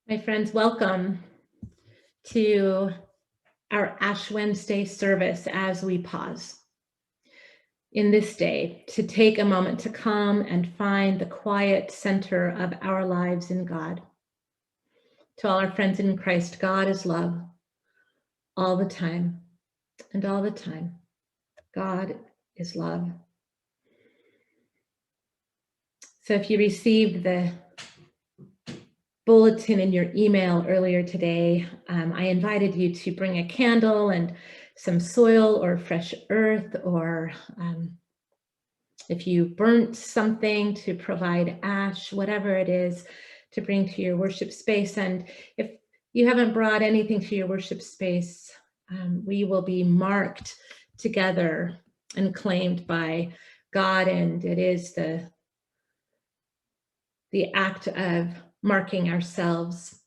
My friends, welcome to our Ash Wednesday service as we pause in this day to take a moment to come and find the quiet center of our lives in God. To all our friends in Christ, God is love all the time and all the time. God is love. So if you received the bulletin in your email earlier today, I invited you to bring a candle and some soil or fresh earth, or if you burnt something, to provide ash, whatever it is, to bring to your worship space. And if you haven't brought anything to your worship space, we will be marked together and claimed by God, and it is the act of marking ourselves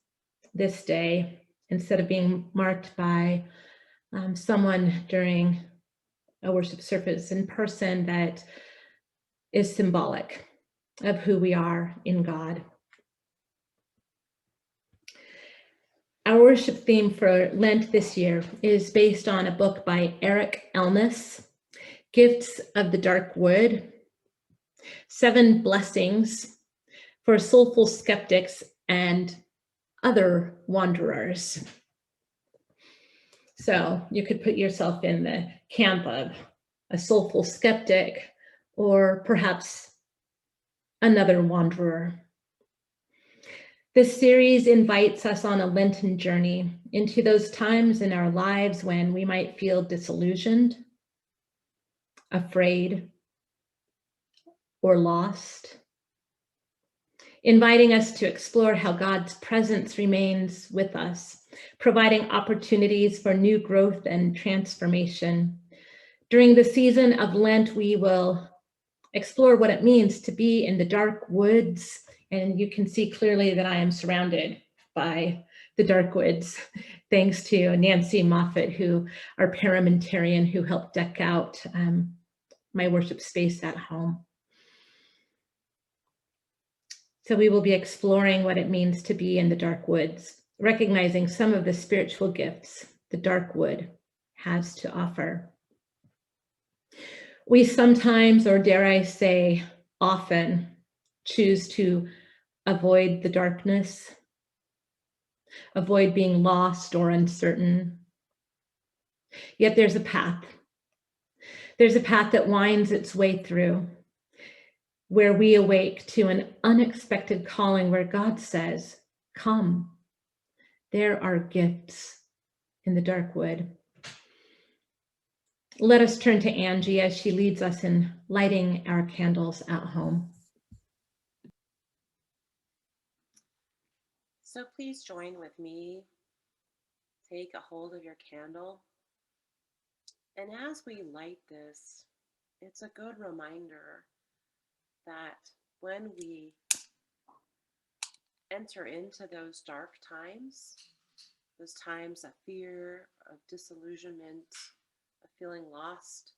this day instead of being marked by someone during a worship service in person that is symbolic of who we are in God. Our worship theme for Lent this year is based on a book by Eric Elnes, Gifts of the Dark Wood, 7 Blessings for Soulful Skeptics and Other Wanderers. So you could put yourself in the camp of a soulful skeptic, or perhaps another wanderer. This series invites us on a Lenten journey into those times in our lives when we might feel disillusioned, afraid, or lost, inviting us to explore how God's presence remains with us, providing opportunities for new growth and transformation. During the season of Lent, we will explore what it means to be in the dark woods. And you can see clearly that I am surrounded by the dark woods, thanks to Nancy Moffat, our parliamentarian, who helped deck out my worship space at home. So we will be exploring what it means to be in the dark woods, recognizing some of the spiritual gifts the dark wood has to offer. We sometimes, or dare I say, often choose to avoid the darkness, avoid being lost or uncertain. Yet there's a path. There's a path that winds its way through, where we awake to an unexpected calling, where God says, "Come, there are gifts in the dark wood." Let us turn to Angie as she leads us in lighting our candles at home. So please join with me. Take a hold of your candle. And as we light this, it's a good reminder that when we enter into those dark times, those times of fear, of disillusionment, of feeling lost,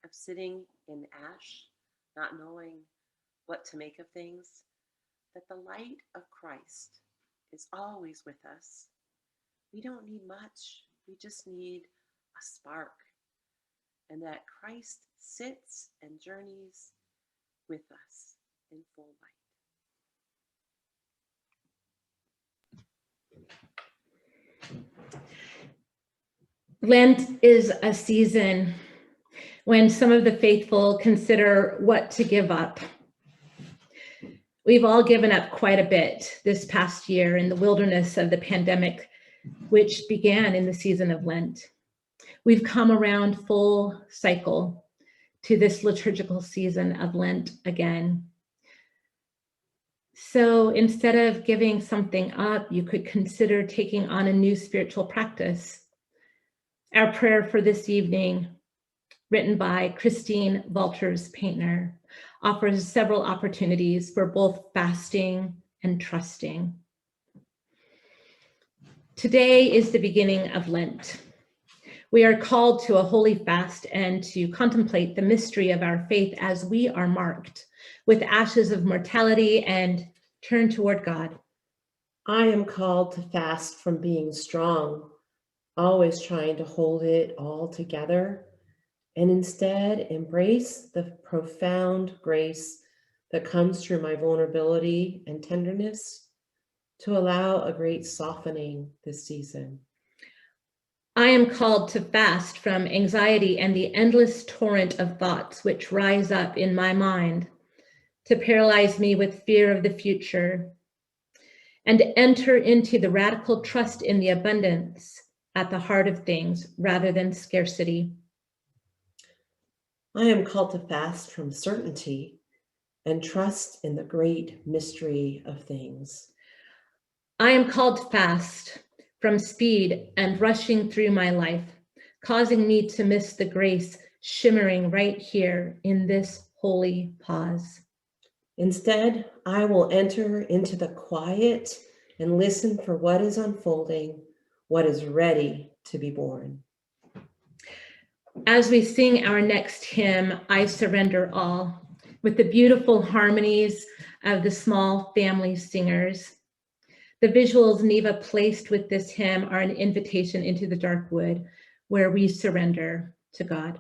of sitting in ash, not knowing what to make of things, that the light of Christ is always with us. We don't need much. We just need a spark. And that Christ sits and journeys with us in full light. Lent is a season when some of the faithful consider what to give up. We've all given up quite a bit this past year in the wilderness of the pandemic, which began in the season of Lent. We've come around full cycle to this liturgical season of Lent again. So instead of giving something up, you could consider taking on a new spiritual practice. Our prayer for this evening, written by Christine Walters-Paintner, offers several opportunities for both fasting and trusting. Today is the beginning of Lent. We are called to a holy fast and to contemplate the mystery of our faith as we are marked with ashes of mortality and turn toward God. I am called to fast from being strong, always trying to hold it all together, and instead embrace the profound grace that comes through my vulnerability and tenderness to allow a great softening this season. I am called to fast from anxiety and the endless torrent of thoughts which rise up in my mind to paralyze me with fear of the future, and enter into the radical trust in the abundance at the heart of things rather than scarcity. I am called to fast from certainty and trust in the great mystery of things. I am called to fast from speed and rushing through my life, causing me to miss the grace shimmering right here in this holy pause. Instead, I will enter into the quiet and listen for what is unfolding, what is ready to be born. As we sing our next hymn, I Surrender All, with the beautiful harmonies of the small family singers, the visuals Neva placed with this hymn are an invitation into the dark wood where we surrender to God.